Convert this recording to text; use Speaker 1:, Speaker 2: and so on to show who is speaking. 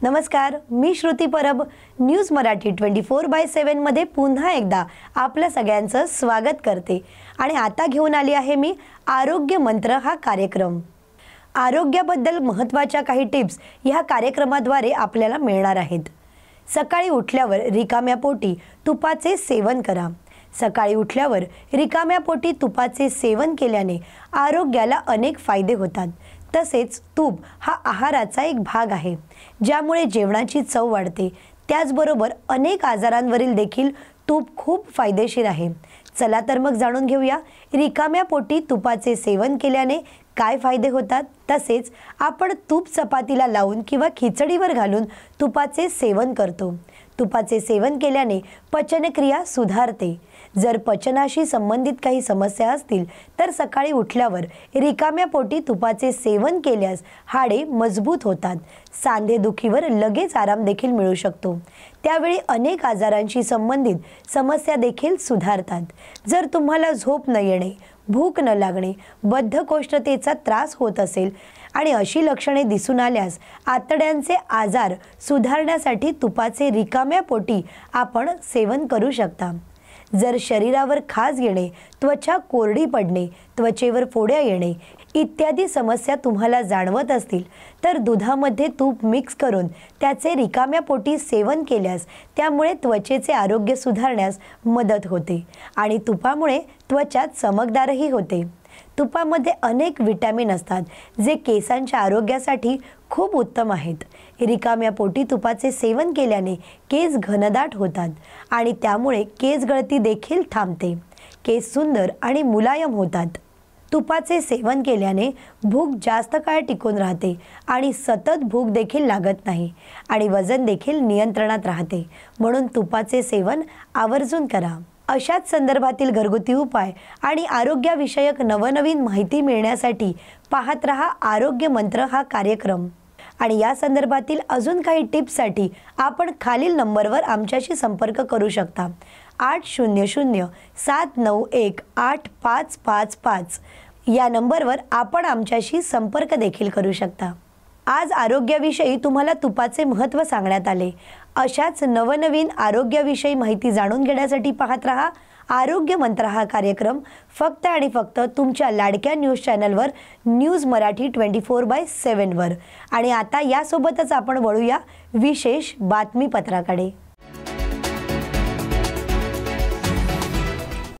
Speaker 1: नमस्कार, मी श्रुती परब. न्यूज मराठी 24/7 मध्ये पुन्हा एकदा आपल्या सगळ्यांचं स्वागत करते आणि आता घेऊन आली आहे मी आरोग्य मंत्र हा कार्यक्रम. आरोग्याबद्दल महत्त्वाच्या काही टिप्स या कार्यक्रमाद्वारे आपल्याला मिळणार आहेत. सकाळी उठल्यावर रिकाम्या पोटी तुपाचे सेवन करा. सकाळी उठल्यावर रिकाम्या पोटी तुपाचे सेवन केल्याने आरोग्याला अनेक फायदे होतात. तसेच तूप हा आहाराचा एक भाग आहे, ज्यामुळे जेवणाची चव वाढते. त्याचबरोबर अनेक आजारांवरील देखील तूप खूप फायदेशीर आहे. चला तर मग जाणून घेऊया रिकाम्या पोटी तुपाचे सेवन केल्याने काय फायदे होतात. तसेच आपण तूप चपातीला लावून किंवा खिचडीवर घालून तुपाचे सेवन करतो. तुपाचे सेवन केल्याने पचनक्रिया सुधारते. जर पचनाशी संबंधित काही समस्या असतील तर सकाळी उठल्यावर रिकाम्या पोटी तुपाचे सेवन केल्यास हाडे मजबूत होतात. सांधेदुखीवर लगेच आराम देखील मिळू शकतो. त्यावेळी अनेक आजारांशी संबंधित समस्या देखील सुधारतात. जर तुम्हाला झोप न येणे, भूक न लागणे, बद्धकोष्ठतेचा त्रास होत असेल आणि अशी लक्षणे दिसून आल्यास आतड्यांचे आजार सुधारण्यासाठी तुपाचे रिकाम्या पोटी आपण सेवन करू शकता. जर शरीरावर खाज येणे, त्वचा कोरडी पडणे, त्वचेवर फोड्या येणे इत्यादी समस्या तुम्हाला जाणवत असतील तर दुधामध्ये तूप मिक्स करून त्याचे रिकाम्या पोटी सेवन केल्यास त्यामुळे त्वचेचे आरोग्य सुधारण्यास मदत होते आणि तुपामुळे त्वचा चमकदारही होते. तुपामध्ये अनेक विटॅमिन असतात जे केसांच्या आरोग्यासाठी खूप उत्तम आहेत. रिकाम्या पोटी तुपाचे सेवन केल्याने केस घनदाट होतात आणि त्यामुळे केस गळती देखील थांबते. केस सुंदर आणि मुलायम होतात. तुपाचे सेवन केल्याने भूक जास्त काळ टिकून राहते आणि सतत भूक देखील लागत नाही आणि वजन देखील नियंत्रणात राहते. म्हणून तुपाचे सेवन आवर्जून करा. अशाच संदर्भातील घरगुती उपाय आणि आरोग्याविषयक नवनवीन माहिती मिळण्यासाठी पाहत रहा आरोग्य मंत्र हा कार्यक्रम. आणि या संदर्भातील अजून काही टिप्ससाठी आपण खालील नंबरवर आमच्याशी संपर्क करू शकता. 800-791-8555 या नंबरवर आपण आमच्याशी संपर्क देखील करू शकता. आज आरोग्याविषयी तुम्हाला तुपाचे महत्त्व सांगण्यात आले. अशाच नवनवीन आरोग्याविषयी माहिती जाणून घेण्यासाठी पाहत रहा आरोग्य मंत्र हा कार्यक्रम फक्त आणि फक्त तुमच्या लाडक्या न्यूज चॅनलवर न्यूज मराठी 24/7 वर. आणि आता यासोबतच आपण वळूया विशेष बातमीपत्राकडे.